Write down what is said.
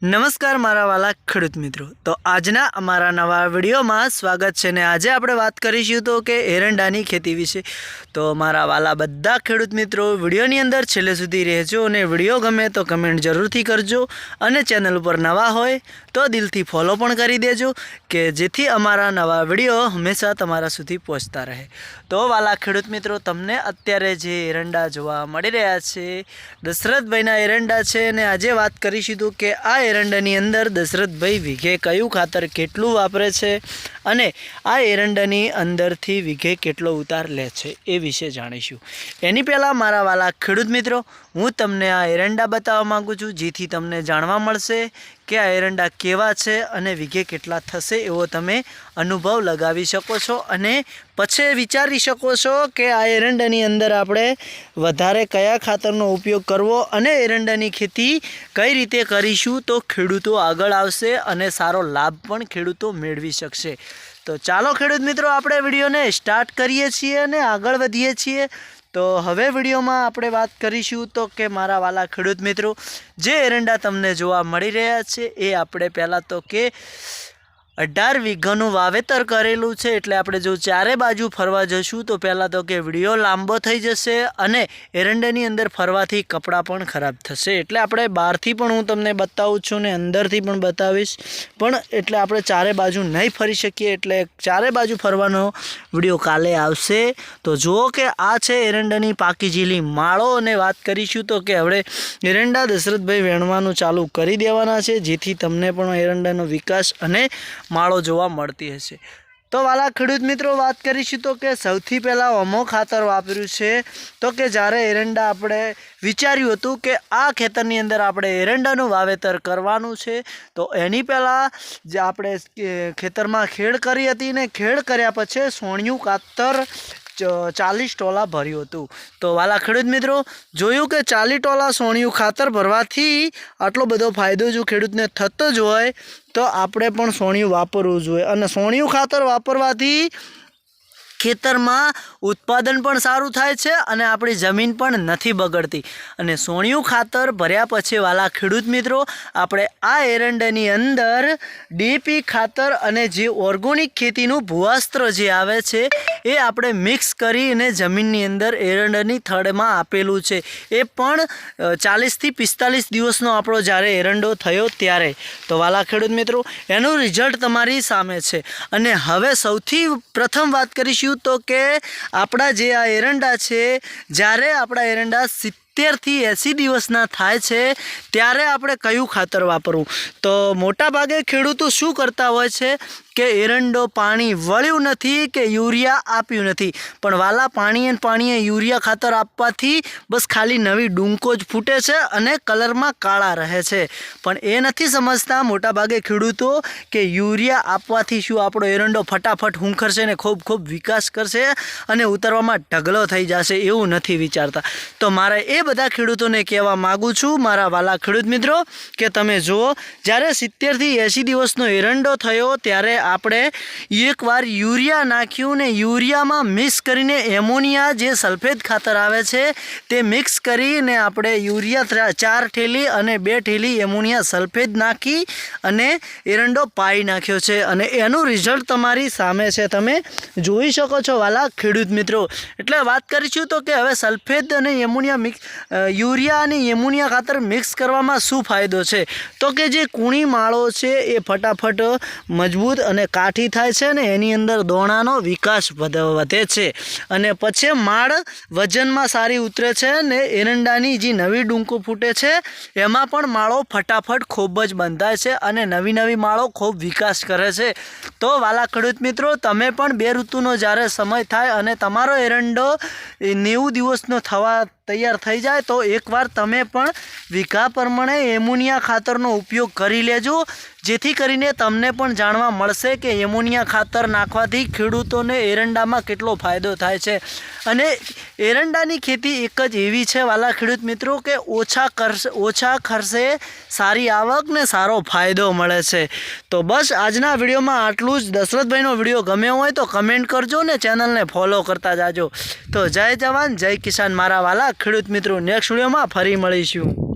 નમસ્કાર મારા વાલા ખેડૂત મિત્રો, તો આજના અમારા નવા વિડીયોમાં સ્વાગત છે ને આજે આપણે વાત કરીશું તો કે એરંડાની ખેતી વિશે। તો મારા વાલા બધા ખેડૂત મિત્રો વિડીયોની અંદર છેલ્લે સુધી રહેજો અને વિડીયો ગમે તો કમેન્ટ જરૂરથી કરજો અને ચેનલ ઉપર નવા હોય તો દિલથી ફોલો પણ કરી દેજો કે જેથી અમારા નવા વિડીયો હંમેશા તમારા સુધી પહોંચતા રહે। તો વાલા ખેડૂત મિત્રો, તમને અત્યારે જે એરંડા જોવા મળી રહ્યા છે દશરથભાઈના એરંડા છે અને આજે વાત કરીશું તો કે આ એરંડાની અંદર દશરથભાઈ વીઘે કયું ખાતર કેટલું વાપરે છે અને આ એરંડાની અંદરથી વીઘે કેટલો ઉતાર લે છે એ વિશે જાણીશું। એની પહેલાં મારા વાલા ખેડૂત મિત્રો, હું તમને આ એરંડા બતાવવા માગું છું જેથી તમને જાણવા મળશે કે આ એરંડા કેવા છે અને વીઘે કેટલા થશે એવો તમે અનુભવ લગાવી શકો છો અને પછી વિચારી શકો છો કે આ એરંડાની અંદર આપણે વધારે કયા ખાતરનો ઉપયોગ કરવો અને એરંડાની ખેતી કઈ રીતે કરીશું તો ખેડૂતો આગળ આવશે અને સારો લાભ પણ ખેડૂતો મેળવી શકશે। તો ચાલો ખેડૂત મિત્રો, આપણે વિડીયોને સ્ટાર્ટ કરીએ છીએ અને આગળ વધીએ છીએ। તો હવે વિડીયોમાં આપણે વાત કરીશું તો કે મારા વાલા ખેડૂત મિત્રો, જે એરંડા તમને જોવા મળી રહ્યા છે એ આપણે પહેલાં તો કે 18 વીઘાનું વાવેતર કરેલું છે। એટલે આપણે જો ચારે બાજુ ફરવા જશું તો પહેલાં તો કે વિડીયો લાંબો થઈ જશે અને એરંડાની અંદર ફરવાથી કપડાં પણ ખરાબ થશે। એટલે આપણે બહારથી પણ હું તમને બતાવું છું ને અંદરથી પણ બતાવીશ, પણ એટલે આપણે ચારે બાજુ નહીં ફરી શકીએ એટલે ચારે બાજુ ફરવાનો વિડીયો કાલે આવશે। તો જુઓ કે આ છે એરંડાની પાકી ઝીલી માળો અને વાત કરીશું તો કે હવે એરંડા દશરથભાઈ વેણવાનું ચાલુ કરી દેવાના છે જેથી તમને પણ એરંડાનો વિકાસ અને માળો જોવા મળતી હશે। તો વાલા ખેડૂત મિત્રો, વાત કરીશું તો કે સૌથી પહેલાં અમો ખાતર વાપર્યું છે તો કે જ્યારે એરંડા આપણે વિચાર્યું હતું કે આ ખેતરની અંદર આપણે એરંડાનું વાવેતર કરવાનું છે તો એની પહેલાં જે આપણે ખેતરમાં ખેડ કરી હતી ને ખેડ કર્યા પછી સોણિયું ખાતર 40 ટોલા ભર્યું હતું। તો વાલા ખેડૂત મિત્રો, જોયું કે 40 ટોલા સોણિયું ખાતર ભરવાથી આટલો બધો ફાયદો જો ખેડૂતને થતો જ હોય તો આપણે પણ સોણિયું વાપરવું જોઈએ અને સોણિયું ખાતર વાપરવાથી ખેતરમાં ઉત્પાદન પણ સારું થાય છે અને આપણી જમીન પણ નથી બગડતી। અને સોણિયું ખાતર ભર્યા પછી વાલા ખેડૂત મિત્રો, આપણે આ એરંડાની અંદર ડીપી ખાતર અને જે ઓર્ગોનિક ખેતીનું ભૂવાસ્ત્ર જે આવે છે એ આપણે મિક્સ કરીને જમીનની અંદર એરંડાની થડમાં આપેલું છે। એ પણ 40 થી 45 દિવસનો આપણો જ્યારે એરંડો થયો ત્યારે। તો વાલા ખેડૂત મિત્રો, એનું રિઝલ્ટ તમારી સામે છે। અને હવે સૌથી પ્રથમ વાત કરીશું તો કે આપણા જે આ એરંડા છે, જ્યારે આપણા એરંડા 70 થી 80 દિવસના થાય છે ત્યારે આપણે કયું ખાતર વાપરવું? તો મોટા ભાગે ખેડૂતો શું કરતા હોય છે કે એરંડો પાણી વળ્યું નથી કે યુરિયા આપ્યું નથી, પણ વાલા પાણીએ યુરિયા ખાતર આપવાથી બસ ખાલી નવી ડૂંકો જ ફૂટે છે અને કલરમાં કાળા રહે છે। પણ એ નથી સમજતા મોટા ભાગે ખેડૂતો કે યુરિયા આપવાથી શું આપણો એરંડો ફટાફટ હુંખરશે ને ખૂબ ખૂબ વિકાસ કરશે અને ઉતરવામાં ઢગલો થઈ જશે, એવું નથી વિચારતા। તો મારે એ બધા ખેડૂતોને કહેવા માગું છું મારા વાલા ખેડૂત મિત્રો કે તમે જુઓ, જ્યારે 70 થી 80 દિવસનો એરંડો થયો ત્યારે આપણે એકવાર યુરિયા નાખ્યું ને યુરિયામાં મિક્સ કરીને એમોનિયા જે સલ્ફેટ ખાતર આવે છે તે મિક્સ કરીને આપણે યુરિયા 4 થેલી અને 2 થેલી એમોનિયા સલ્ફેટ નાખી અને એરંડો પાઈ નાખ્યો છે અને એનું રિઝલ્ટ તમારી સામે છે, તમે જોઈ શકો છો વાલા ખેડૂત મિત્રો। એટલે વાત કરીશું તો કે હવે સલ્ફેટ અને એમોનિયા યુરિયા અને એમોનિયા ખાતર મિક્સ કરવામાં શું ફાયદો છે તો કે જે કૂણી માળો છે એ ફટાફટ મજબૂત અને કાઠી થાય છે ને એની અંદર દોણાનો વિકાસ વધે છે અને પછી માળ વજનમાં સારી ઉતરે છે ને એરંડાની જે નવી ડૂંકો ફૂટે છે એમાં પણ માળો ફટાફટ ખૂબ જ બંધાય છે અને નવી માળો ખૂબ વિકાસ કરે છે। તો વાલા ખેડૂત મિત્રો, તમે પણ બે ઋતુનો જ્યારે સમય થાય અને તમારો એરંડો 90 દિવસનો થવા તૈયાર થઈ જાય તો એકવાર તમે પણ વીઘા પ્રમાણે એમોનિયા ખાતરનો ઉપયોગ કરી લેજો જેથી કરીને તમને પણ જાણવા મળશે કે એમોનિયા ખાતર નાખવાથી ખેડૂતોને એરંડામાં કેટલો ફાયદો થાય છે। અને એરંડાની ખેતી એક જ એવી છે વાલા ખેડૂત મિત્રો કે ઓછા ખર્ચે સારી આવક ને સારો ફાયદો મળે છે। તો બસ આજના વિડીયોમાં આટલું જ। દશરથભાઈનો વિડીયો ગમ્યો હોય તો કમેન્ટ કરજો ને ચેનલને ફોલો કરતા જાજો। તો જય જવાન જય કિસાન મારા વાલા ખેડૂત મિત્રો, નેક્સ્ટ વિડીયોમાં ફરી મળીશું।